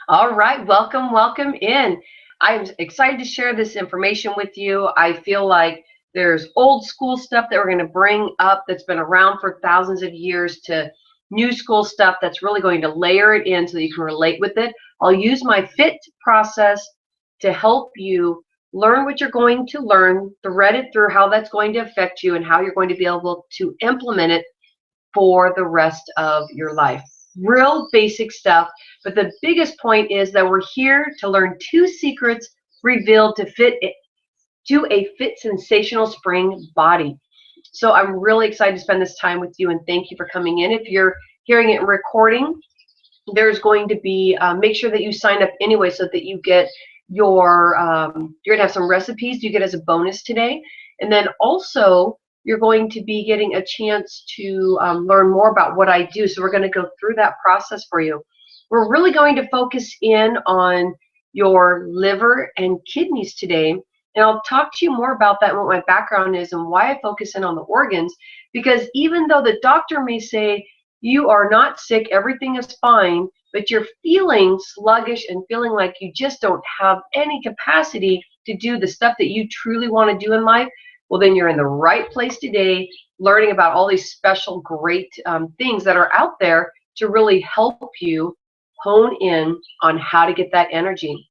All right, welcome in. I'm excited to share this information with you. I feel like there's old school stuff that we're going to bring up that's been around for thousands of years to new school stuff that's really going to layer it in so that you can relate with it. I'll use my FITT process to help you learn what you're going to learn, thread it through how that's going to affect you and how you're going to be able to implement it for the rest of your life. Real basic stuff, but the biggest point is that we're here to learn two secrets revealed to a fit sensational spring body. So I'm really excited to spend this time with you, and thank you for coming in. If you're hearing it in recording, there's going to be make sure that you sign up anyway so that you get your you're gonna have some recipes you get as a bonus today, and then also you're going to be getting a chance to learn more about what I do. So we're going to go through that process for you. We're really going to focus in on your liver and kidneys today, and I'll talk to you more about that and what my background is and why I focus in on the organs, because even though the doctor may say you are not sick, everything is fine, but you're feeling sluggish and feeling like you just don't have any capacity to do the stuff that you truly want to do in life, well, then you're in the right place today, learning about all these special, great things that are out there to really help you hone in on how to get that energy.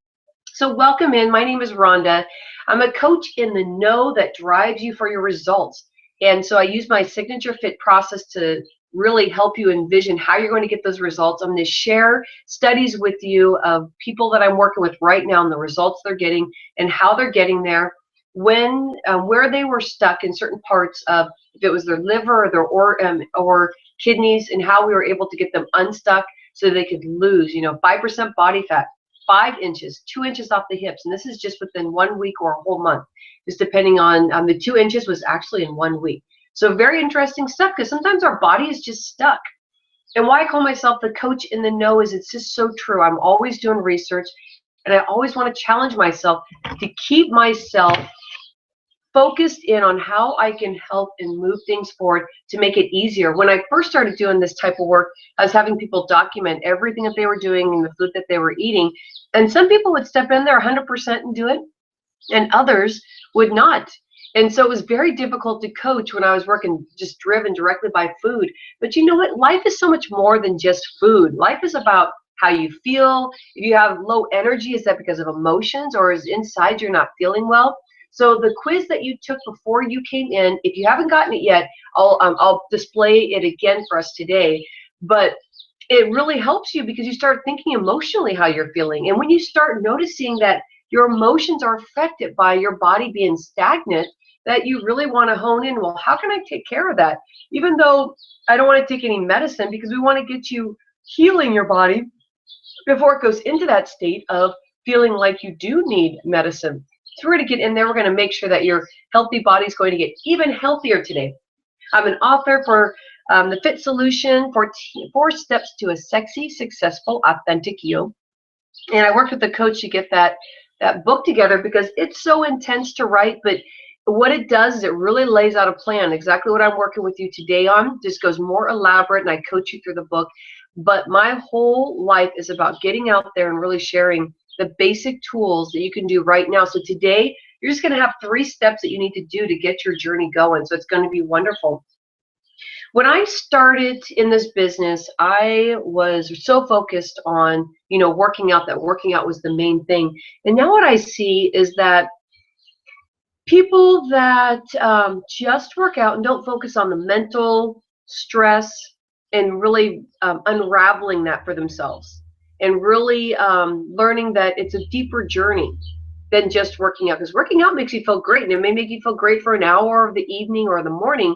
So welcome in. My name is Rhonda. I'm a coach in the know that drives you for your results. And so I use my signature fit process to really help you envision how you're going to get those results. I'm going to share studies with you of people that I'm working with right now and the results they're getting and how they're getting there, when where they were stuck in certain parts of, if it was their liver or their or kidneys, and how we were able to get them unstuck so they could lose 5% body fat, 5 inches, 2 inches off the hips, and this is just within 1 week or a whole month, just depending on the 2 inches was actually in 1 week. So very interesting stuff, because sometimes our body is just stuck. And why I call myself the coach in the know is it's just so true. I'm always doing research, and I always want to challenge myself to keep myself focused in on how I can help and move things forward to make it easier. When I first started doing this type of work, I was having people document everything that they were doing and the food that they were eating. And some people would step in there 100% and do it, and others would not. And so it was very difficult to coach when I was working just driven directly by food. But you know what? Life is so much more than just food. Life is about how you feel. If you have low energy, is that because of emotions, or is inside you're not feeling well? So the quiz that you took before you came in, if you haven't gotten it yet, I'll display it again for us today. But it really helps you because you start thinking emotionally how you're feeling. And when you start noticing that your emotions are affected by your body being stagnant, that you really want to hone in, well, how can I take care of that? Even though I don't want to take any medicine, because we want to get you healing your body before it goes into that state of feeling like you do need medicine. So we're going to get in there. We're going to make sure that your healthy body is going to get even healthier today. I'm an author for the FITT Solution, 4 Steps to a Sexy, Successful, Authentic You. And I worked with the coach to get that book together because it's so intense to write, but what it does is it really lays out a plan, exactly what I'm working with you today on. Just goes more elaborate, and I coach you through the book. But my whole life is about getting out there and really sharing the basic tools that you can do right now. So today, you're just going to have 3 steps that you need to do to get your journey going. So it's going to be wonderful. When I started in this business, I was so focused on, working out, that working out was the main thing. And now what I see is that people that just work out and don't focus on the mental stress and really unraveling that for themselves, and really learning that it's a deeper journey than just working out. Because working out makes you feel great, and it may make you feel great for an hour of the evening or the morning,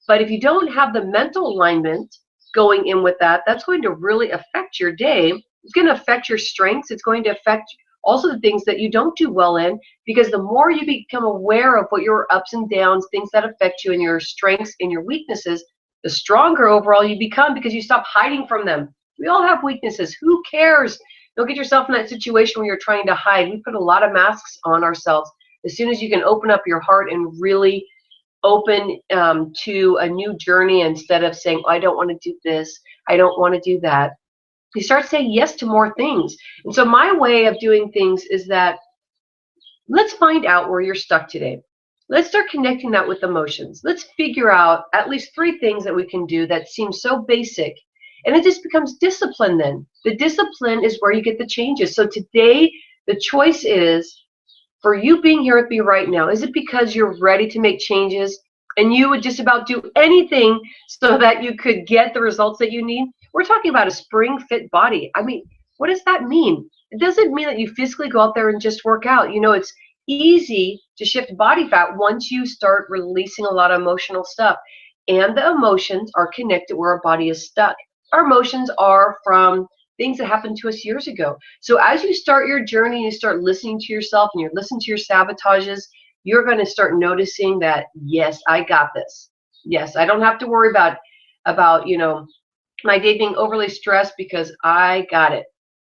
but if you don't have the mental alignment going in with that, that's going to really affect your day. It's going to affect your strengths. It's going to affect also the things that you don't do well in, because the more you become aware of what your ups and downs, things that affect you, and your strengths and your weaknesses, the stronger overall you become, because you stop hiding from them. We all have weaknesses. Who cares? Don't get yourself in that situation where you're trying to hide. We put a lot of masks on ourselves. As soon as you can open up your heart and really open to a new journey, instead of saying, oh, I don't want to do this, I don't want to do that, You start saying yes to more things. And so my way of doing things is that let's find out where you're stuck today. Let's start connecting that with emotions. Let's figure out at least 3 things that we can do that seem so basic. And it just becomes discipline then. The discipline is where you get the changes. So today, the choice is for you being here with me right now. Is it because you're ready to make changes and you would just about do anything so that you could get the results that you need? We're talking about a spring fit body. I mean, what does that mean? It doesn't mean that you physically go out there and just work out. You know, it's easy to shift body fat once you start releasing a lot of emotional stuff. And the emotions are connected where our body is stuck. Our emotions are from things that happened to us years ago. So as you start your journey and you start listening to yourself and you're listening to your sabotages, you're going to start noticing that, yes, I got this. Yes, I don't have to worry about my day being overly stressed because I got it.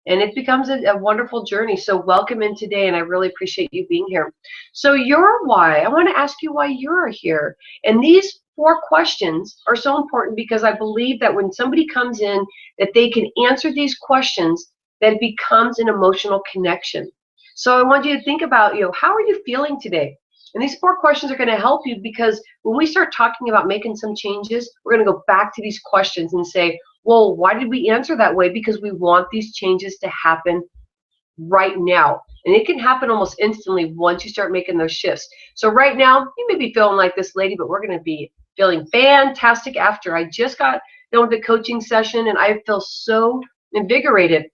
And it becomes a wonderful journey. So welcome in today, and I really appreciate you being here. So your why, I want to ask you why you're here. And these 4 questions are so important because I believe that when somebody comes in, that they can answer these questions, that it becomes an emotional connection. So I want you to think about, how are you feeling today? And these 4 questions are going to help you because when we start talking about making some changes, we're going to go back to these questions and say, well, why did we answer that way? Because we want these changes to happen right now. And it can happen almost instantly once you start making those shifts. So right now, you may be feeling like this lady, but we're going to be feeling fantastic after. I just got done with the coaching session, and I feel so invigorated.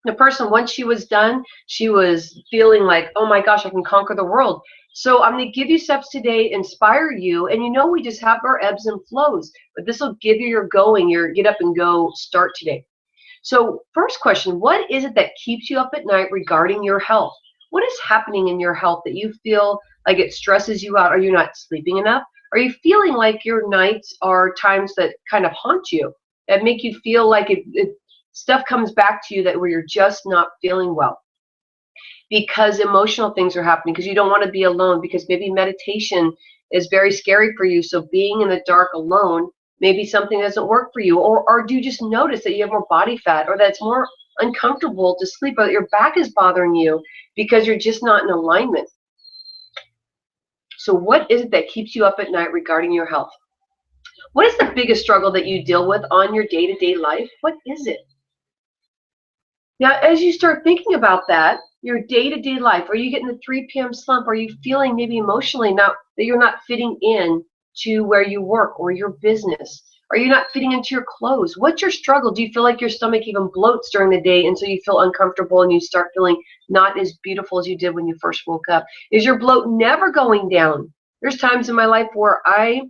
The person, once she was done, she was feeling like, oh my gosh, I can conquer the world. So I'm going to give you steps today, inspire you, and we just have our ebbs and flows, but this will give you your going, your get up and go start today. So first question, what is it that keeps you up at night regarding your health? What is happening in your health that you feel like it stresses you out? Are you not sleeping enough? Are you feeling like your nights are times that kind of haunt you, that make you feel like stuff comes back to you that where you're just not feeling well? Because emotional things are happening, because you don't want to be alone, because maybe meditation is very scary for you. So being in the dark alone, maybe something doesn't work for you. Or do you just notice that you have more body fat, or that it's more uncomfortable to sleep, or that your back is bothering you because you're just not in alignment? So what is it that keeps you up at night regarding your health? What is the biggest struggle that you deal with on your day-to-day life? What is it? Now, as you start thinking about that, your day-to-day life, are you getting the 3 p.m. slump? Are you feeling maybe emotionally not that you're not fitting in to where you work or your business? Are you not fitting into your clothes? What's your struggle? Do you feel like your stomach even bloats during the day, and so you feel uncomfortable and you start feeling not as beautiful as you did when you first woke up? Is your bloat never going down? There's times in my life where I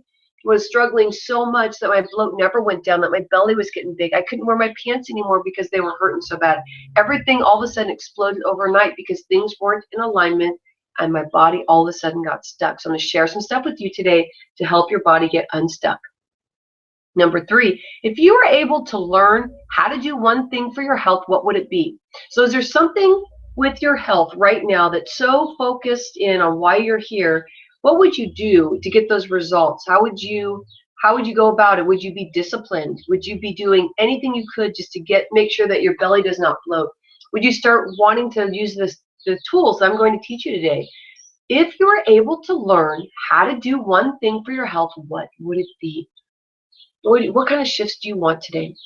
was struggling so much that my bloat never went down, that my belly was getting big. I couldn't wear my pants anymore because they were hurting so bad. Everything all of a sudden exploded overnight because things weren't in alignment, and my body all of a sudden got stuck. So I'm going to share some stuff with you today to help your body get unstuck. Number 3, if you were able to learn how to do one thing for your health, what would it be? So is there something with your health right now that's so focused in on why you're here? What would you do to get those results? How would you go about it? Would you be disciplined? Would you be doing anything you could just to make sure that your belly does not bloat? Would you start wanting to use the tools that I'm going to teach you today? If you were able to learn how to do one thing for your health, what would it be? What kind of shifts do you want today?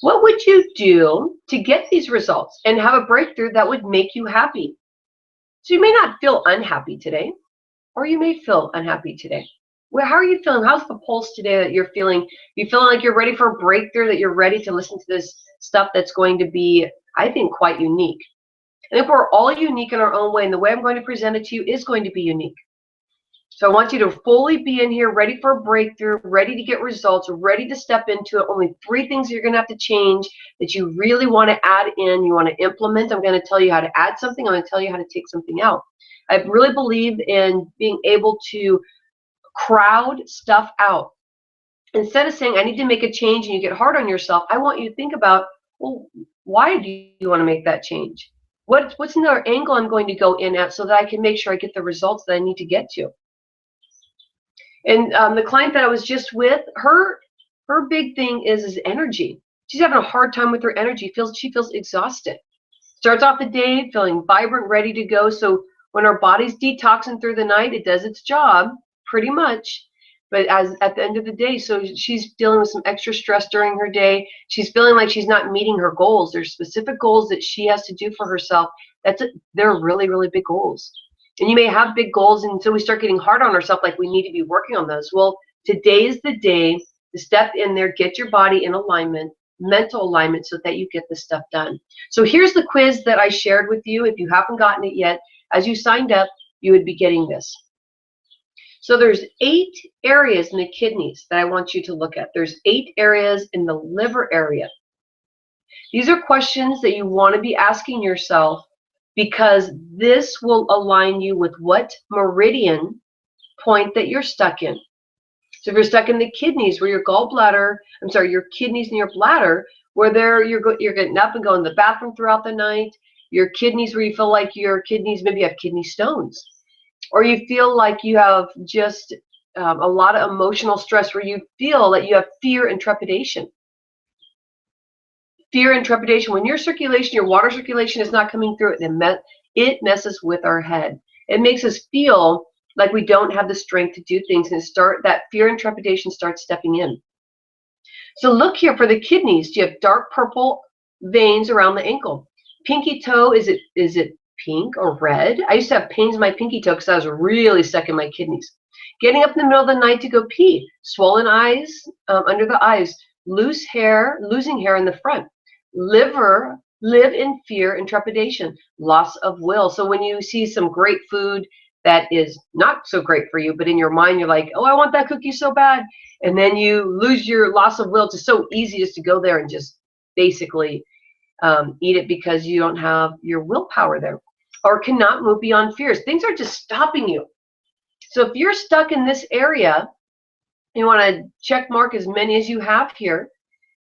What would you do to get these results and have a breakthrough that would make you happy? So you may not feel unhappy today, or you may feel unhappy today. Well, how are you feeling? How's the pulse today that you're feeling? You feeling like you're ready for a breakthrough, that you're ready to listen to this stuff that's going to be, I think, quite unique? And if we're all unique in our own way, and the way I'm going to present it to you is going to be unique. So I want you to fully be in here, ready for a breakthrough, ready to get results, ready to step into it. Only 3 things you're going to have to change that you really want to add in, you want to implement. I'm going to tell you how to add something. I'm going to tell you how to take something out. I really believe in being able to crowd stuff out. Instead of saying, I need to make a change, and you get hard on yourself, I want you to think about, well, why do you want to make that change? What's another angle I'm going to go in at so that I can make sure I get the results that I need to get to? And the client that I was just with, her big thing is energy. She's having a hard time with her energy. She feels exhausted. Starts off the day feeling vibrant, ready to go. So when our body's detoxing through the night, it does its job pretty much. But as at the end of the day, so she's dealing with some extra stress during her day. She's feeling like she's not meeting her goals. There's specific goals that she has to do for herself. They're really, really big goals. And you may have big goals, and so we start getting hard on ourselves, like we need to be working on those. Well, today is the day to step in there, get your body in alignment, mental alignment, so that you get this stuff done. So here's the quiz that I shared with you. If you haven't gotten it yet, as you signed up, you would be getting this. So there's 8 areas in the kidneys that I want you to look at. There's 8 areas in the liver area. These are questions that you want to be asking yourself, because this will align you with what meridian point that you're stuck in. So if you're stuck in the kidneys, where your gallbladder, your kidneys and your bladder, where you're getting up and going to the bathroom throughout the night, your kidneys where you feel like your kidneys, maybe you have kidney stones, or you feel like you have just a lot of emotional stress where you feel that you have fear and trepidation. Fear and trepidation. When your circulation, your water circulation is not coming through, it messes with our head. It makes us feel like we don't have the strength to do things, and that fear and trepidation starts stepping in. So look here for the kidneys. Do you have dark purple veins around the ankle? Pinky toe, is it pink or red? I used to have pains in my pinky toe because I was really stuck in my kidneys. Getting up in the middle of the night to go pee. Swollen eyes under the eyes. Losing hair in the front. Live in fear and trepidation. Loss of will. So when you see some great food that is not so great for you, but in your mind you're like, oh, I want that cookie so bad. And then you lose your loss of will. It's just so easy just to go there and just basically eat it because you don't have your willpower there, or cannot move beyond fears. Things are just stopping you. So if you're stuck in this area, you want to check mark as many as you have here.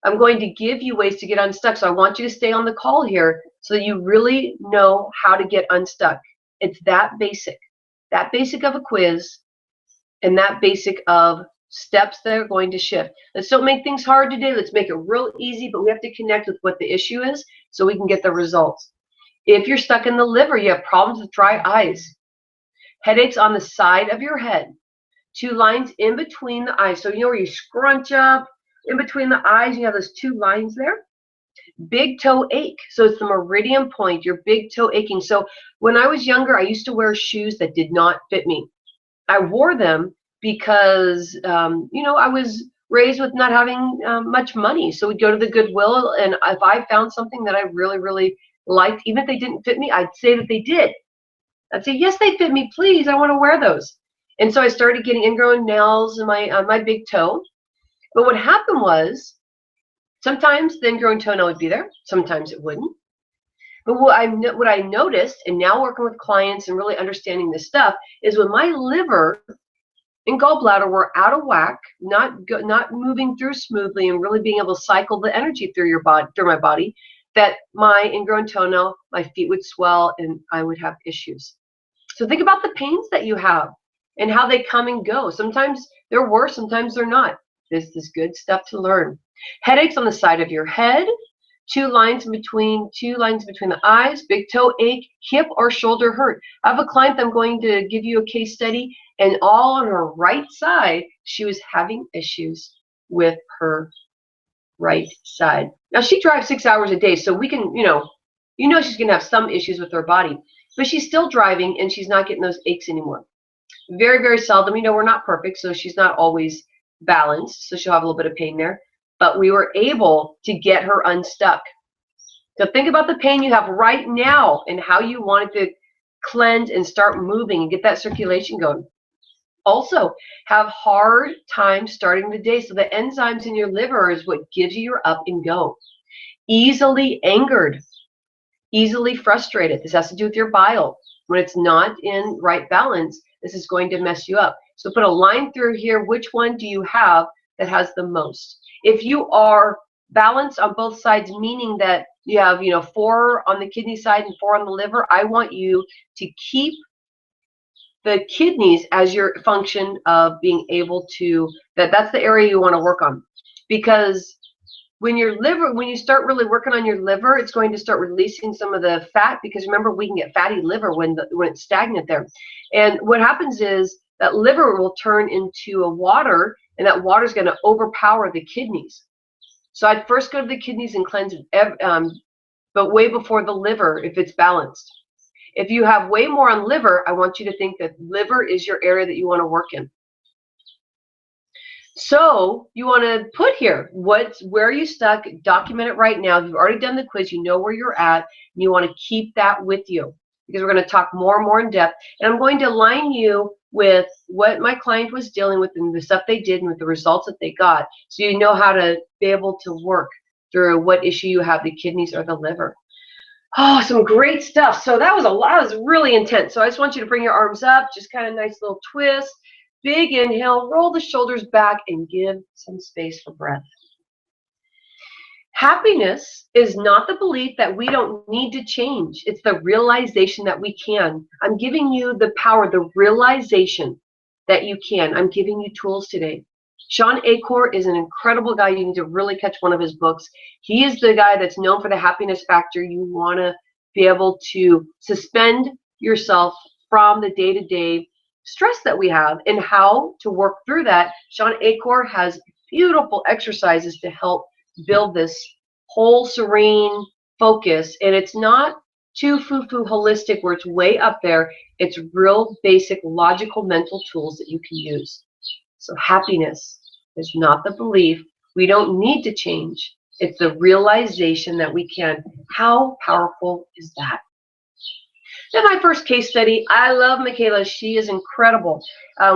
I'm going to give you ways to get unstuck. So I want you to stay on the call here so that you really know how to get unstuck. It's that basic of a quiz, and that basic of steps that are going to shift. Let's don't make things hard today. Let's make it real easy, but we have to connect with what the issue is so we can get the results. If you're stuck in the liver, you have problems with dry eyes, headaches on the side of your head, 2 lines in between the eyes. So you know where you scrunch up in between the eyes, you have those 2 lines there. Big toe ache. So it's the meridian point, your big toe aching. So when I was younger, I used to wear shoes that did not fit me. I wore them because, I was raised with not having much money. So we'd go to the Goodwill, and if I found something that I really, really liked, even if they didn't fit me, I'd say that they did. I'd say, yes, they fit me, please. I want to wear those. And so I started getting ingrown nails in my big toe. But what happened was, sometimes the ingrown toenail would be there, sometimes it wouldn't. But what I noticed, and now working with clients and really understanding this stuff, is when my liver and gallbladder were out of whack, not moving through smoothly, and really being able to cycle the energy through my body, that my ingrown toenail, my feet would swell, and I would have issues. So think about the pains that you have and how they come and go. Sometimes they're worse, sometimes they're not. This is good stuff to learn. Headaches on the side of your head, 2 lines between the eyes, big toe ache, hip or shoulder hurt. I have a client that I'm going to give you a case study, and all on her right side, she was having issues with her right side. Now she drives 6 hours a day, so we can, she's going to have some issues with her body, but she's still driving and she's not getting those aches anymore. Very, very seldom. We're not perfect, so she's not always balanced, so she'll have a little bit of pain there, but we were able to get her unstuck. So think about the pain you have right now and how you want it to cleanse and start moving and get that circulation going. Also, have hard time starting the day. So the enzymes in your liver is what gives you your up and go. Easily angered, easily frustrated. This has to do with your bile. When it's not in right balance, this is going to mess you up. So put a line through here. Which one do you have that has the most? If you are balanced on both sides, meaning that you have 4 on the kidney side and 4 on the liver, I want you to keep the kidneys as your function of being able to, that's the area you want to work on. Because when you start really working on your liver, it's going to start releasing some of the fat, because remember, we can get fatty liver when it's stagnant there. And what happens is that liver will turn into a water, and that water is going to overpower the kidneys. So I'd first go to the kidneys and cleanse it, but way before the liver if it's balanced. If you have way more on liver, I want you to think that liver is your area that you want to work in. So you want to put here, where are you stuck? Document it right now. If you've already done the quiz, you know where you're at, and you want to keep that with you, because we're going to talk more and more in depth. And I'm going to align you with what my client was dealing with and the stuff they did and with the results that they got, so you know how to be able to work through what issue you have, the kidneys or the liver. Oh, some great stuff. So that was a lot. It was really intense. So I just want you to bring your arms up, just kind of nice little twist. Big inhale, roll the shoulders back, and give some space for breath. Happiness is not the belief that we don't need to change. It's the realization that we can. I'm giving you the power, the realization that you can. I'm giving you tools today. Sean Achor is an incredible guy. You need to really catch one of his books. He is the guy that's known for the happiness factor. You want to be able to suspend yourself from the day-to-day stress that we have and how to work through that. Sean Achor has beautiful exercises to help build this whole serene focus. And it's not too foo-foo holistic where it's way up there. It's real basic logical mental tools that you can use. So happiness is not the belief we don't need to change. It's the realization that we can. How powerful is that? Then my first case study, I love Michaela. She is incredible.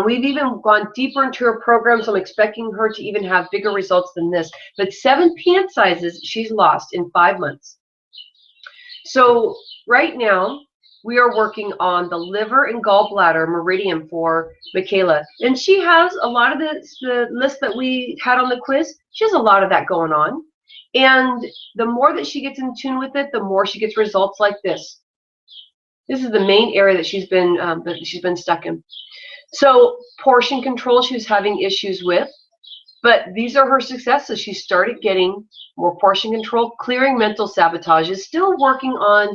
We've even gone deeper into her program, so I'm expecting her to even have bigger results than this. But 7 pant sizes she's lost in 5 months. So right now, we are working on the liver and gallbladder meridian for Michaela. And she has a lot of the list that we had on the quiz. She has a lot of that going on. And the more that she gets in tune with it, the more she gets results like this. This is the main area that she's been stuck in. So portion control, she was having issues with. But these are her successes. She started getting more portion control, clearing mental sabotage, is still working on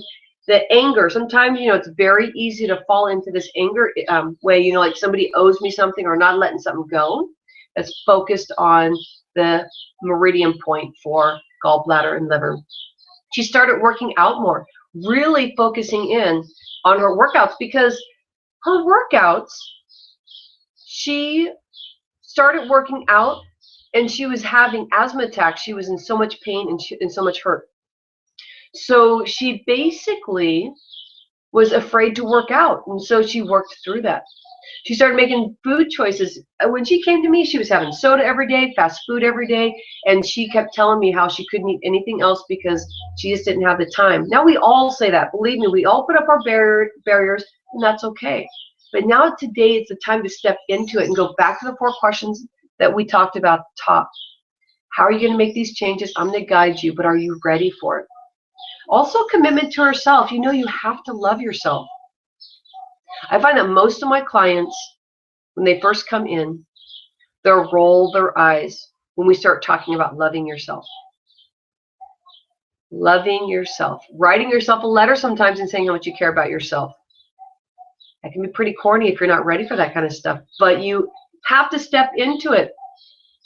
the anger. Sometimes, it's very easy to fall into this anger way, like somebody owes me something or not letting something go. That's focused on the meridian point for gallbladder and liver. She started working out more, really focusing in on her workouts, because her workouts, she started working out and she was having asthma attacks. She was in so much pain and so much hurt. So she basically was afraid to work out, and so she worked through that. She started making food choices. When she came to me, she was having soda every day, fast food every day, and she kept telling me how she couldn't eat anything else because she just didn't have the time. Now we all say that. Believe me, we all put up our barriers, and that's okay. But now today, it's the time to step into it and go back to the 4 questions that we talked about at the top. How are you going to make these changes? I'm going to guide you, but are you ready for it? Also, commitment to herself. You have to love yourself. I find that most of my clients, when they first come in, they'll roll their eyes when we start talking about loving yourself. Loving yourself. Writing yourself a letter sometimes and saying how much you care about yourself. That can be pretty corny if you're not ready for that kind of stuff, but you have to step into it.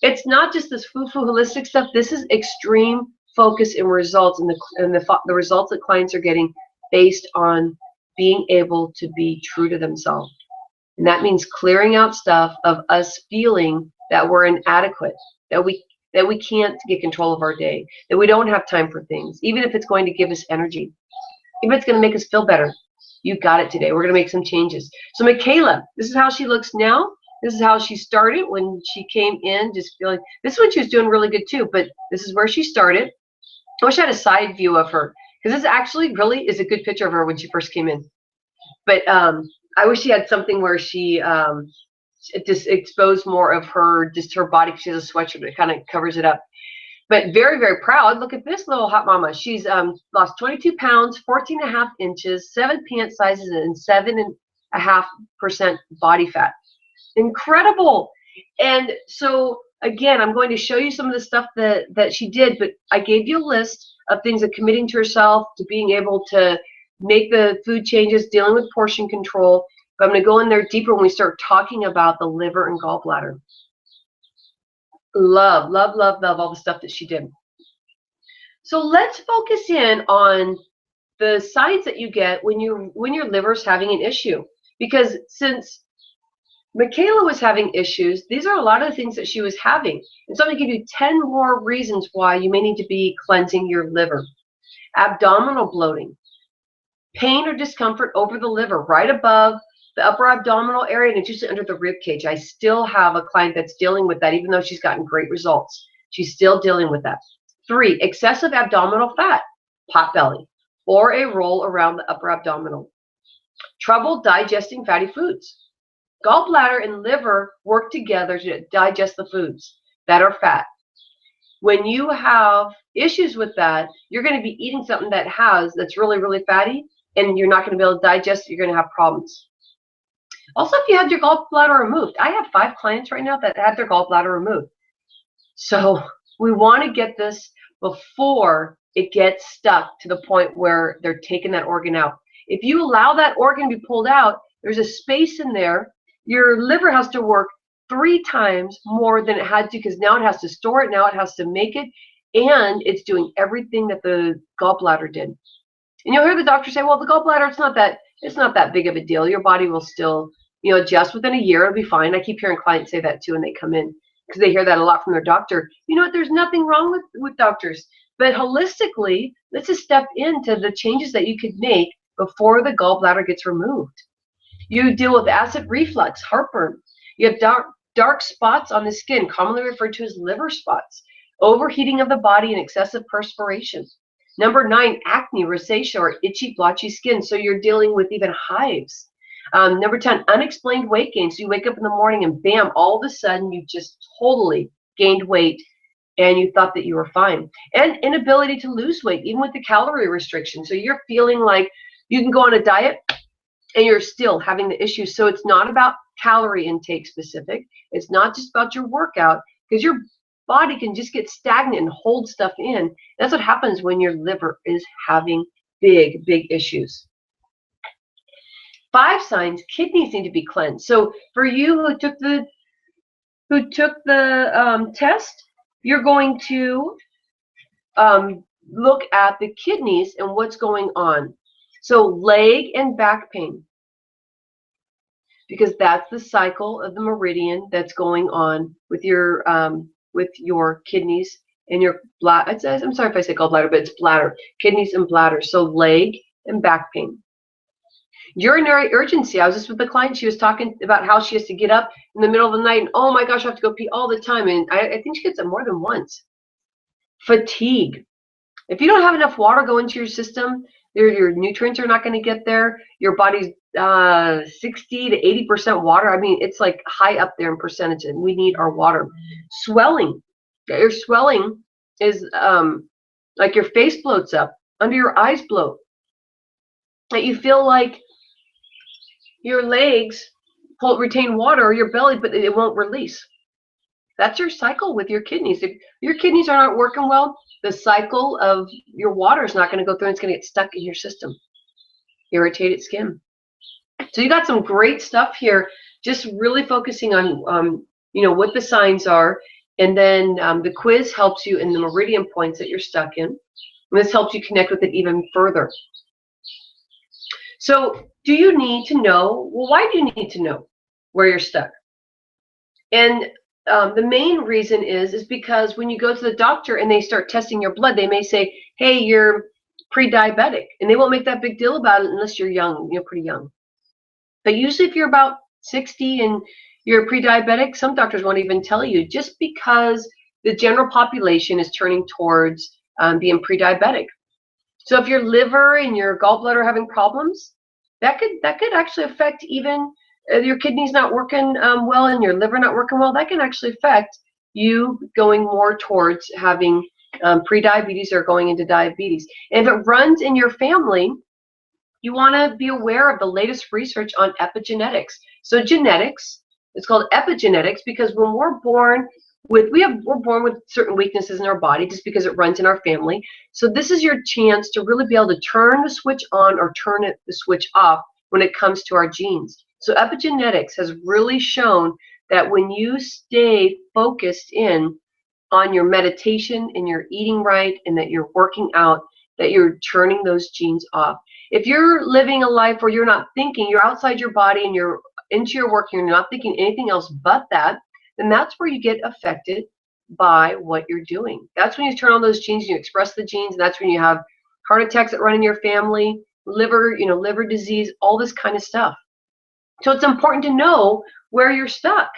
It's not just this foo-foo holistic stuff. This is extreme focus and results, and the results that clients are getting based on being able to be true to themselves. And that means clearing out stuff of us feeling that we're inadequate, that we can't get control of our day, that we don't have time for things, even if it's going to give us energy, even if it's going to make us feel better. You got it today. We're going to make some changes. So Michaela, this is how she looks now. This is how she started when she came in, just feeling, this is when she was doing really good too, but this is where she started. I wish I had a side view of her, because this actually really is a good picture of her when she first came in. But I wish she had something where she just exposed more of her body, because she has a sweatshirt that kind of covers it up. But very, very proud. Look at this little hot mama. She's lost 22 pounds, 14.5 inches, 7 pant sizes, and 7.5% body fat. Incredible. And so again, I'm going to show you some of the stuff that she did, but I gave you a list of things that committing to herself, to being able to make the food changes, dealing with portion control. But I'm going to go in there deeper when we start talking about the liver and gallbladder. Love, love, love, love all the stuff that she did. So let's focus in on the signs that you get when your liver's having an issue. Because since Michaela was having issues, these are a lot of the things that she was having. And so I'm going to give you 10 more reasons why you may need to be cleansing your liver. Abdominal bloating, pain or discomfort over the liver, right above the upper abdominal area, and it's usually under the rib cage. I still have a client that's dealing with that, even though she's gotten great results. She's still dealing with that. 3, excessive abdominal fat, pot belly, or a roll around the upper abdominal. Trouble digesting fatty foods. Gallbladder and liver work together to digest the foods that are fat. When you have issues with that, you're going to be eating something that's really, really fatty, and you're not going to be able to digest it. You're going to have problems. Also, if you had your gallbladder removed, I have 5 clients right now that had their gallbladder removed. So we want to get this before it gets stuck to the point where they're taking that organ out. If you allow that organ to be pulled out, there's a space in there. Your liver has to work 3 times more than it had to, because now it has to store it, now it has to make it, and it's doing everything that the gallbladder did. And you'll hear the doctor say, well, the gallbladder, it's not that big of a deal. Your body will still, adjust within a year. It'll be fine. I keep hearing clients say that too when they come in, because they hear that a lot from their doctor. You know what? There's nothing wrong with doctors. But holistically, let's just step into the changes that you could make before the gallbladder gets removed. You deal with acid reflux, heartburn. You have dark spots on the skin, commonly referred to as liver spots, overheating of the body, and excessive perspiration. Number 9, acne, rosacea, or itchy, blotchy skin. So you're dealing with even hives. Number 10, unexplained weight gain. So you wake up in the morning and bam, all of a sudden you just totally gained weight and you thought that you were fine. And inability to lose weight, even with the calorie restriction. So you're feeling like you can go on a diet and you're still having the issues. So it's not about calorie intake specific. It's not just about your workout, because your body can just get stagnant and hold stuff in. That's what happens when your liver is having big, big issues. 5 signs: kidneys need to be cleansed. So for you who took the test, you're going to look at the kidneys and what's going on. So leg and back pain, because that's the cycle of the meridian that's going on with your kidneys and your bladder. I'm sorry if I say gallbladder, but it's bladder, kidneys and bladder. So leg and back pain. Urinary urgency. I was just with the client. She was talking about how she has to get up in the middle of the night and, oh my gosh, I have to go pee all the time. And I think she gets it more than once. Fatigue. If you don't have enough water go into your system, your nutrients are not going to get there. Your body's 60 to 80% water. I mean, it's like high up there in percentage, and we need our water. Swelling. Your swelling is like your face bloats up, under your eyes bloat. That you feel like your legs retain water, or your belly, but it won't release. That's your cycle with your kidneys. If your kidneys are not working well, the cycle of your water is not going to go through, and it's going to get stuck in your system. Irritated skin. So you got some great stuff here, just really focusing on what the signs are, and then the quiz helps you in the meridian points that you're stuck in, and this helps you connect with it even further. So do you need to know, well, why do you need to know where you're stuck? And the main reason is because when you go to the doctor and they start testing your blood, they may say, hey, you're pre-diabetic, and they won't make that big deal about it unless you're young, pretty young. But usually if you're about 60 and you're pre-diabetic, some doctors won't even tell you, just because the general population is turning towards being pre-diabetic. So if your liver and your gallbladder are having problems, that could actually affect even your kidneys not working well and your liver not working well. That can actually affect you going more towards having pre-diabetes or going into diabetes. And if it runs in your family, you want to be aware of the latest research on epigenetics. So genetics, it's called epigenetics, because when we're born, we're born with certain weaknesses in our body just because it runs in our family. So this is your chance to really be able to turn the switch on or turn the switch off when it comes to our genes. So epigenetics has really shown that when you stay focused in on your meditation and you're eating right and that you're working out, that you're turning those genes off. If you're living a life where you're not thinking, you're outside your body and you're into your work and you're not thinking anything else but that, then that's where you get affected by what you're doing. That's when you turn on those genes and you express the genes, and that's when you have heart attacks that run in your family, liver disease, all this kind of stuff. So it's important to know where you're stuck,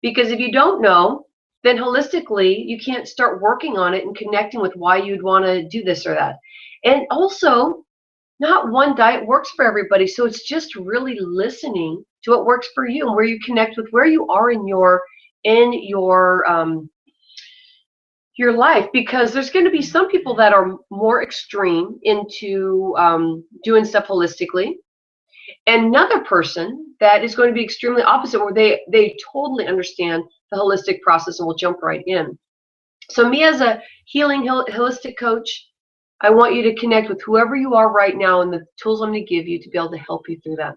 because if you don't know, then holistically you can't start working on it and connecting with why you'd want to do this or that. And also, not one diet works for everybody, so it's just really listening to what works for you and where you connect with where you are in your life, because there's going to be some people that are more extreme into doing stuff holistically, and another person that is going to be extremely opposite, where they totally understand the holistic process and will jump right in. So me as a healing holistic coach, I want you to connect with whoever you are right now and the tools I'm going to give you to be able to help you through that.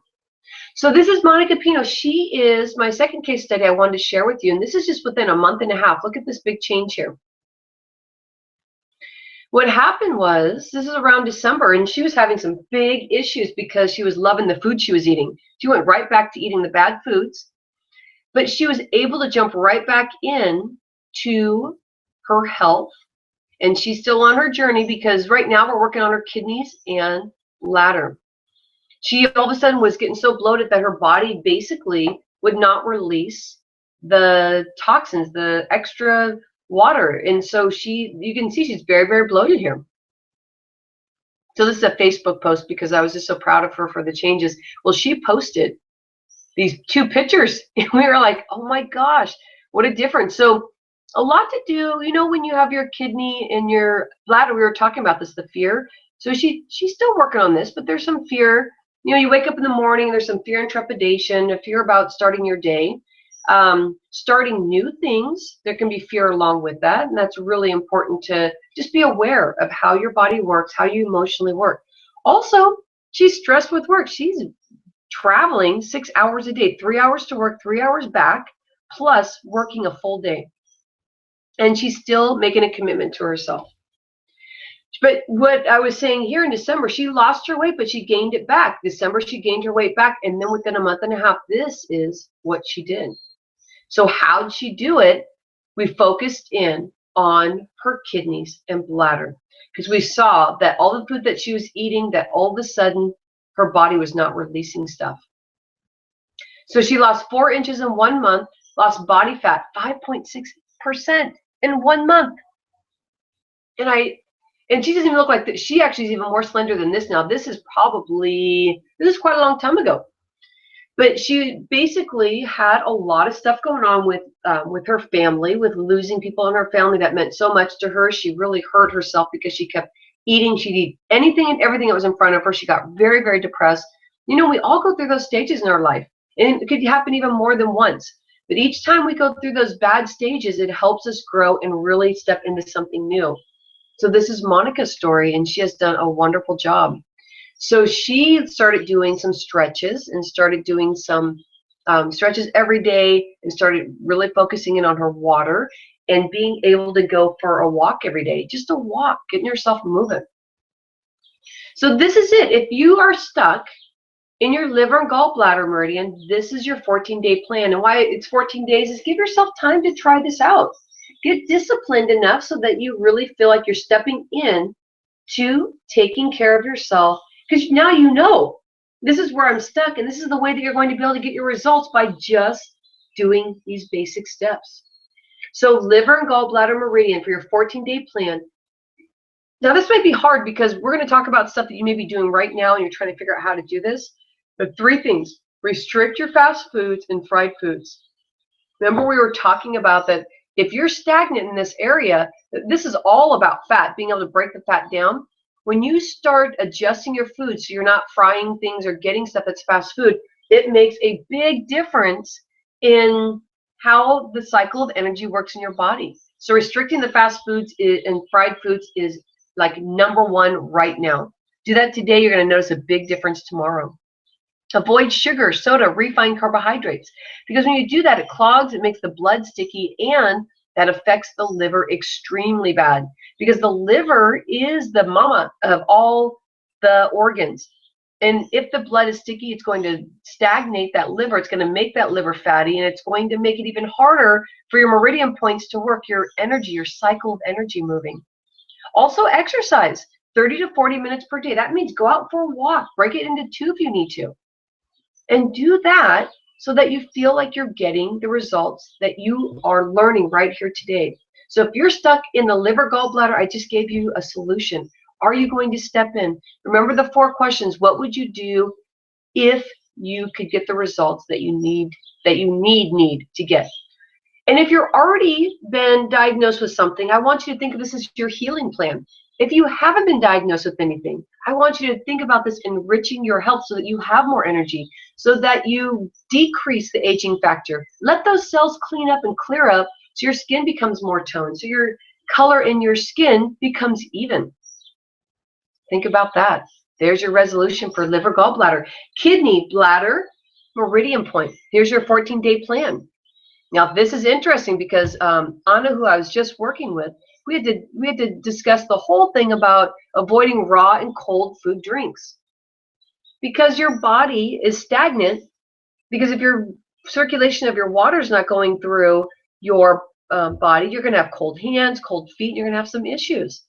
So this is Monica Pino. She is my second case study I wanted to share with you, and this is just within a month and a half. Look at this big change here. What happened was, this is around December, and she was having some big issues because she was loving the food she was eating. She went right back to eating the bad foods, but she was able to jump right back in to her health, and she's still on her journey, because right now we're working on her kidneys and bladder. She all of a sudden was getting so bloated that her body basically would not release the toxins, the extra water. And so you can see she's very, very bloated here. So this is a Facebook post because I was just so proud of her for the changes. Well, she posted these 2 pictures and we were like, oh my gosh, what a difference. So a lot to do, when you have your kidney and your bladder, we were talking about this, the fear. So she's still working on this, but there's some fear. You wake up in the morning, there's some fear and trepidation, a fear about starting your day, starting new things. There can be fear along with that, and that's really important to just be aware of how your body works, how you emotionally work. Also, she's stressed with work. She's traveling 6 hours a day, 3 hours to work, 3 hours back, plus working a full day. And she's still making a commitment to herself. But what I was saying here, in December, she lost her weight, but she gained it back. December, she gained her weight back. And then within a month and a half, this is what she did. So how did she do it? We focused in on her kidneys and bladder, because we saw that all the food that she was eating, that all of a sudden her body was not releasing stuff. So she lost 4 inches in 1 month, lost body fat 5.6% in 1 month. And she doesn't even look like that. She actually is even more slender than this now. This is quite a long time ago. But she basically had a lot of stuff going on with her family, with losing people in her family that meant so much to her. She really hurt herself because she kept eating. She'd eat anything and everything that was in front of her. She got very, very depressed. We all go through those stages in our life, and it could happen even more than once. But each time we go through those bad stages, it helps us grow and really step into something new. So this is Monica's story, and she has done a wonderful job. So she started doing some stretches and started doing some stretches every day, and started really focusing in on her water and being able to go for a walk every day, just a walk, getting yourself moving. So this is it. If you are stuck in your liver and gallbladder meridian, this is your 14-day plan. And why it's 14 days is give yourself time to try this out. Get disciplined enough so that you really feel like you're stepping in to taking care of yourself, because now you know this is where I'm stuck, and this is the way that you're going to be able to get your results, by just doing these basic steps. So liver and gallbladder meridian for your 14-day plan. Now this might be hard because we're going to talk about stuff that you may be doing right now and you're trying to figure out how to do this. But 3 things: restrict your fast foods and fried foods. Remember, we were talking about that if you're stagnant in this area, this is all about fat, being able to break the fat down. When you start adjusting your food so you're not frying things or getting stuff that's fast food, it makes a big difference in how the cycle of energy works in your body. So restricting the fast foods and fried foods is like #1 right now. Do that today, you're going to notice a big difference tomorrow. Avoid sugar, soda, refined carbohydrates, because when you do that, it clogs, it makes the blood sticky, and that affects the liver extremely bad, because the liver is the mama of all the organs. And if the blood is sticky, it's going to stagnate that liver. It's going to make that liver fatty, and it's going to make it even harder for your meridian points to work, your energy, your cycle of energy moving. Also exercise, 30 to 40 minutes per day. That means go out for a walk, break it into 2 if you need to. And do that so that you feel like you're getting the results that you are learning right here today. So if you're stuck in the liver gallbladder, I just gave you a solution. Are you going to step in? Remember the 4 questions. What would you do if you could get the results that you need to get? And if you're already been diagnosed with something, I want you to think of this as your healing plan. If you haven't been diagnosed with anything, I want you to think about this enriching your health so that you have more energy, so that you decrease the aging factor. Let those cells clean up and clear up so your skin becomes more toned, so your color in your skin becomes even. Think about that. There's your resolution for liver, gallbladder. Kidney, bladder, meridian point. Here's your 14-day plan. Now, this is interesting because Anna, who I was just working with, we had to discuss the whole thing about avoiding raw and cold food drinks, because your body is stagnant. Because if your circulation of your water is not going through your body, you're going to have cold hands, cold feet, and you're going to have some issues.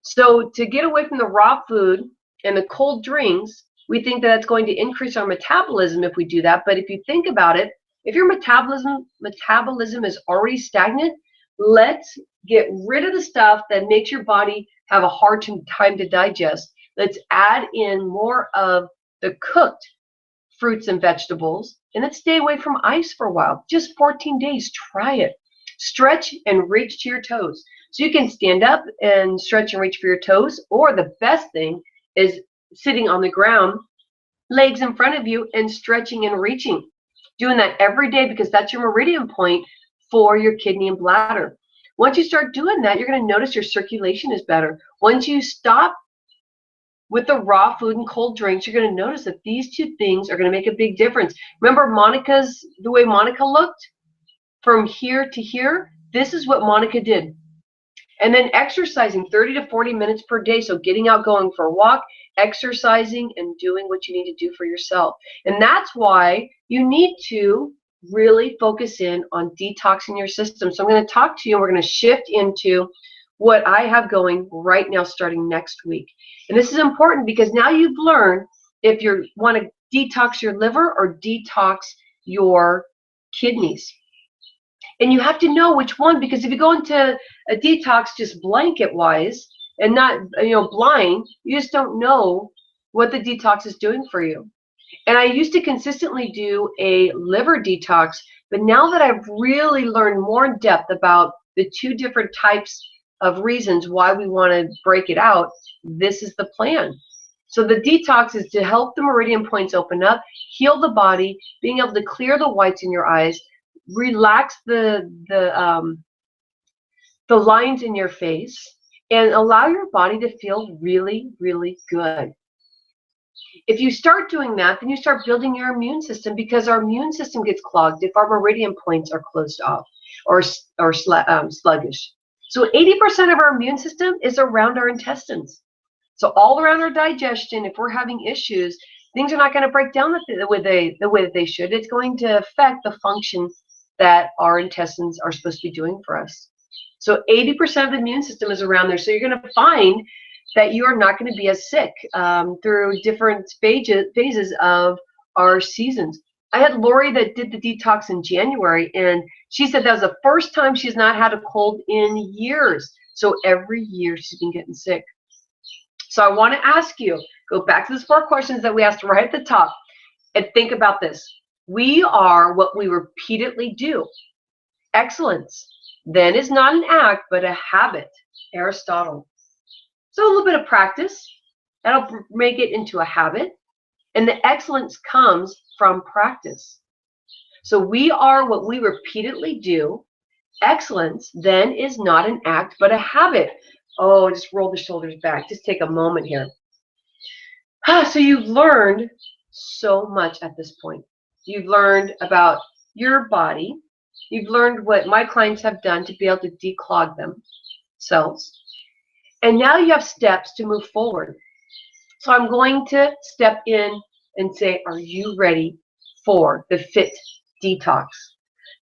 So to get away from the raw food and the cold drinks, we think that that's going to increase our metabolism if we do that. But if you think about it, if your metabolism is already stagnant, let's get rid of the stuff that makes your body have a hard time to digest. Let's add in more of the cooked fruits and vegetables, and let's stay away from ice for a while. Just 14 days, try it. Stretch and reach to your toes. So you can stand up and stretch and reach for your toes, or the best thing is sitting on the ground, legs in front of you, and stretching and reaching. Doing that every day, because that's your meridian point for your kidney and bladder. Once you start doing that, you're going to notice your circulation is better. Once you stop with the raw food and cold drinks, you're going to notice that these 2 things are going to make a big difference. Remember the way Monica looked? From here to here, this is what Monica did. And then exercising 30 to 40 minutes per day. So getting out, going for a walk, exercising, and doing what you need to do for yourself. And that's why you need to really focus in on detoxing your system. So I'm going to talk to you, and we're going to shift into what I have going right now starting next week. And this is important because now you've learned if you want to detox your liver or detox your kidneys. And you have to know which one, because if you go into a detox just blanket wise and not blind, you just don't know what the detox is doing for you. And I used to consistently do a liver detox, but now that I've really learned more in depth about the 2 different types of reasons why we want to break it out, this is the plan. So the detox is to help the meridian points open up, heal the body, being able to clear the whites in your eyes, relax the lines in your face, and allow your body to feel really, really good. If you start doing that, then you start building your immune system, because our immune system gets clogged if our meridian points are closed off or sluggish. So 80% of our immune system is around our intestines. So all around our digestion, if we're having issues, things are not going to break down the way that they should. It's going to affect the function that our intestines are supposed to be doing for us. So 80% of the immune system is around there. So you're going to find that you are not going to be as sick through different phases of our seasons. I had Lori that did the detox in January, and she said that was the first time she's not had a cold in years. So every year she's been getting sick. So I want to ask you, go back to those 4 questions that we asked right at the top, and think about this. We are what we repeatedly do. Excellence then is not an act, but a habit. Aristotle. So a little bit of practice, that'll make it into a habit. And the excellence comes from practice. So we are what we repeatedly do. Excellence then is not an act, but a habit. Oh, just roll the shoulders back. Just take a moment here. So you've learned so much at this point. You've learned about your body. You've learned what my clients have done to be able to declog themselves. And now you have steps to move forward. So I'm going to step in and say, are you ready for the FITT detox?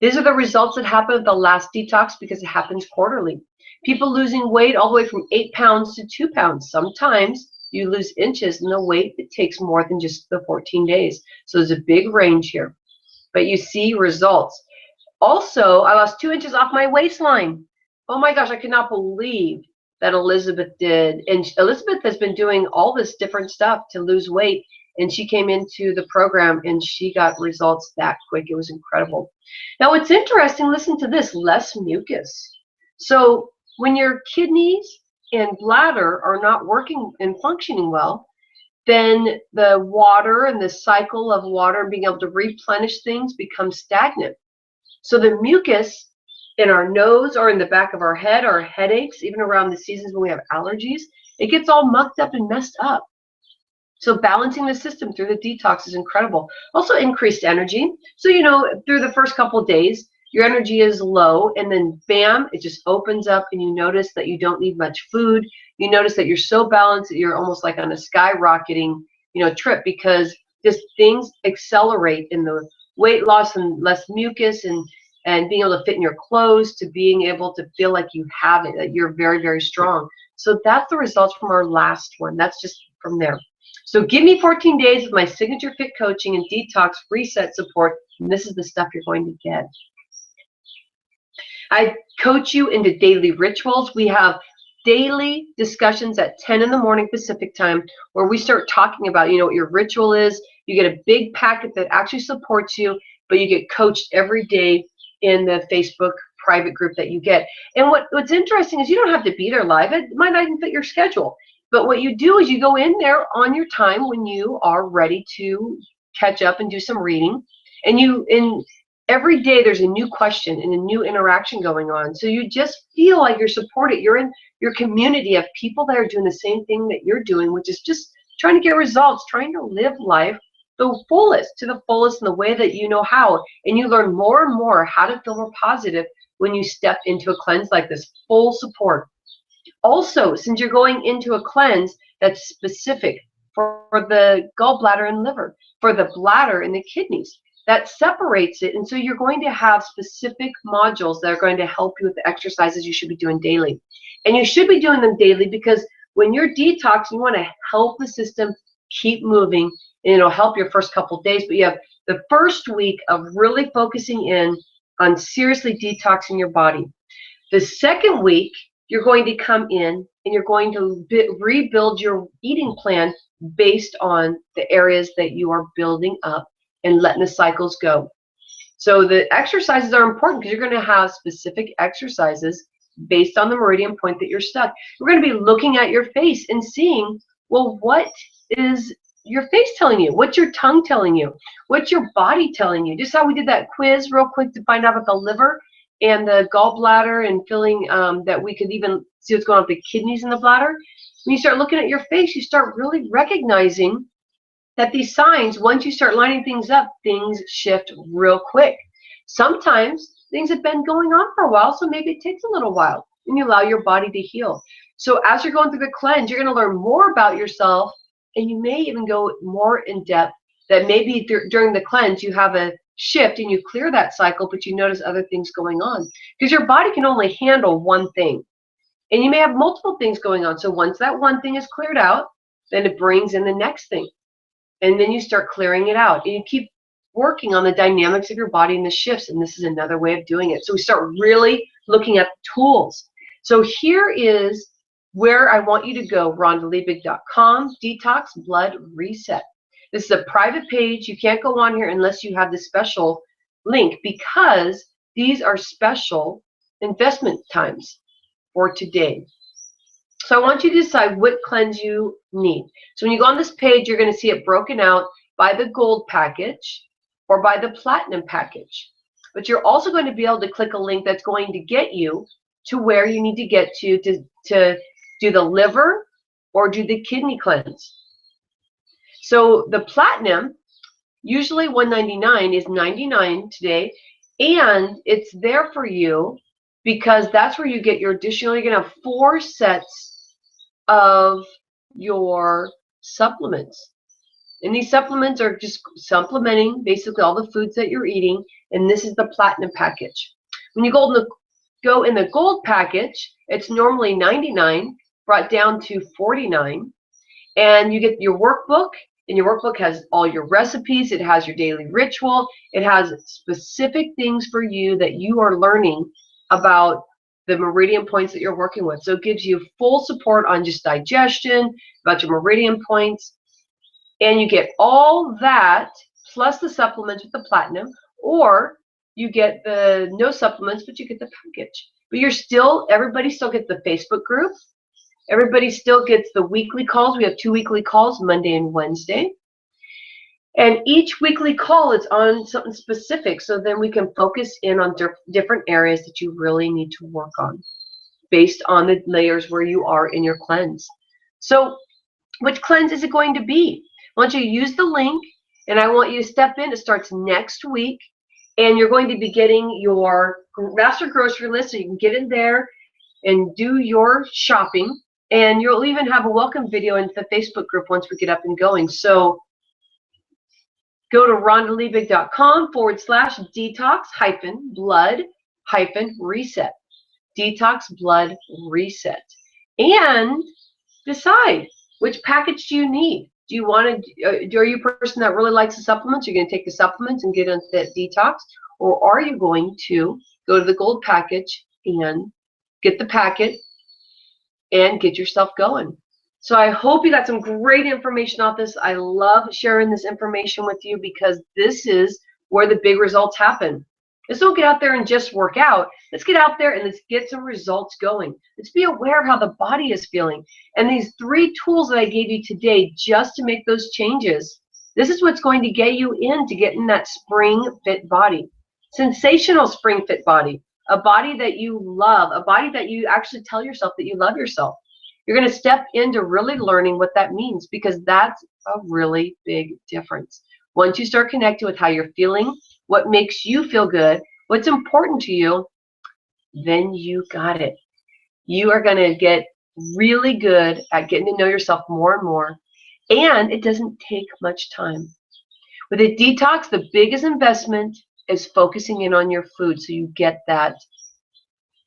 These are the results that happen at the last detox because it happens quarterly. People losing weight all the way from 8 pounds to 2 pounds. Sometimes you lose inches in the weight. It takes more than just the 14 days. So there's a big range here. But you see results. Also, I lost 2 inches off my waistline. Oh my gosh, I could not believe that Elizabeth did. And Elizabeth has been doing all this different stuff to lose weight. And she came into the program and she got results that quick. It was incredible. Now, what's interesting, listen to this, less mucus. So when your kidneys and bladder are not working and functioning well, then the water and the cycle of water and being able to replenish things becomes stagnant. So the mucus in our nose or in the back of our head, our headaches, even around the seasons when we have allergies, it gets all mucked up and messed up. So balancing the system through the detox is incredible. Also increased energy. So, through the first couple of days, your energy is low, and then bam, it just opens up, and you notice that you don't need much food. You notice that you're so balanced that you're almost like on a skyrocketing, trip, because just things accelerate in the weight loss and less mucus and being able to fit in your clothes to being able to feel like you have it, that you're very, very strong. So that's the results from our last one. That's just from there. So give me 14 days of my signature FITT coaching and detox reset support, and this is the stuff you're going to get. I coach you into daily rituals. We have daily discussions at 10 in the morning Pacific time where we start talking about, what your ritual is. You get a big packet that actually supports you, but you get coached every day in the Facebook private group that you get. And what's interesting is you don't have to be there live. It might not even fit your schedule. But what you do is you go in there on your time when you are ready to catch up and do some reading. And every day there's a new question and a new interaction going on. So you just feel like you're supported. You're in your community of people that are doing the same thing that you're doing, which is just trying to get results, trying to live life the fullest, to the fullest in the way that you know how. And you learn more and more how to feel more positive when you step into a cleanse like this. Full support. Also, since you're going into a cleanse that's specific for the gallbladder and liver, for the bladder and the kidneys, that separates it. And so you're going to have specific modules that are going to help you with the exercises you should be doing daily. And you should be doing them daily because when you're detoxing, you want to help the system keep moving, and it'll help your first couple of days. But you have the first week of really focusing in on seriously detoxing your body. The second week, you're going to come in and you're going to rebuild your eating plan based on the areas that you are building up and letting the cycles go. So the exercises are important because you're going to have specific exercises based on the meridian point that you're stuck. We're going to be looking at your face and seeing, well, what is your face telling you? What's your tongue telling you? What's your body telling you? Just how we did that quiz real quick to find out about the liver and the gallbladder and feeling that we could even see what's going on with the kidneys and the bladder. When you start looking at your face, you start really recognizing that these signs, once you start lining things up, things shift real quick. Sometimes things have been going on for a while, so maybe it takes a little while, and you allow your body to heal. So as you're going through the cleanse, you're going to learn more about yourself, and you may even go more in depth that maybe during the cleanse you have a shift and you clear that cycle, but you notice other things going on because your body can only handle one thing, and you may have multiple things going on. So once that one thing is cleared out, then it brings in the next thing, and then you start clearing it out, and you keep working on the dynamics of your body and the shifts, and this is another way of doing it. So we start really looking at tools. So here is where I want you to go, rhondaliebig.com, detox blood reset. This is a private page. You can't go on here unless you have the special link because these are special investment times for today. So I want you to decide what cleanse you need. So when you go on this page, you're going to see it broken out by the gold package. or buy the platinum package. But you're also going to be able to click a link that's going to get you to where you need to get to do the liver or do the kidney cleanse. So the platinum, usually $199, is $99 today, and it's there for you because that's where you get your additional. You're going to have 4 sets of your supplements. And these supplements are just supplementing basically all the foods that you're eating, and this is the platinum package. When you go in the gold package, it's normally $99, brought down to $49, and you get your workbook, and your workbook has all your recipes, it has your daily ritual, it has specific things for you that you are learning about the meridian points that you're working with. So it gives you full support on just digestion, about your meridian points, and you get all that plus the supplements with the platinum, or you get the no supplements, but you get the package. But everybody still gets the Facebook group. Everybody still gets the weekly calls. We have 2 weekly calls, Monday and Wednesday. And each weekly call is on something specific, so then we can focus in on different areas that you really need to work on based on the layers where you are in your cleanse. So which cleanse is it going to be? I want you to use the link, and I want you to step in. It starts next week, and you're going to be getting your master grocery list, so you can get in there and do your shopping. And you'll even have a welcome video in the Facebook group once we get up and going. So go to rhondaliebig.com/detox-blood-reset. Detox blood reset. And decide, which package do you need? Do you want to, are you a person that really likes the supplements? You're going to take the supplements and get into that detox? Or are you going to go to the gold package and get the packet and get yourself going? So I hope you got some great information off this. I love sharing this information with you because this is where the big results happen. Let's don't get out there and just work out. Let's get out there and let's get some results going. Let's be aware of how the body is feeling. And these 3 tools that I gave you today just to make those changes, this is what's going to get you into getting that spring fit body. Sensational spring fit body. A body that you love. A body that you actually tell yourself that you love yourself. You're going to step into really learning what that means because that's a really big difference. Once you start connecting with how you're feeling, what makes you feel good, what's important to you, then you got it. You are going to get really good at getting to know yourself more and more, and it doesn't take much time. With a detox, the biggest investment is focusing in on your food so you get that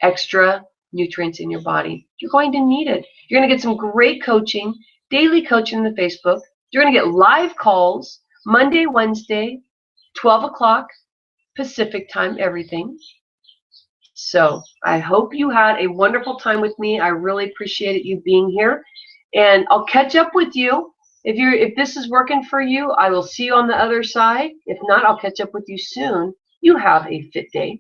extra nutrients in your body. You're going to need it. You're going to get some great coaching, daily coaching in the Facebook. You're going to get live calls Monday, Wednesday, 12 o'clock Pacific time, everything. So I hope you had a wonderful time with me. I really appreciated you being here. And I'll catch up with you. If this is working for you, I will see you on the other side. If not, I'll catch up with you soon. You have a fit day.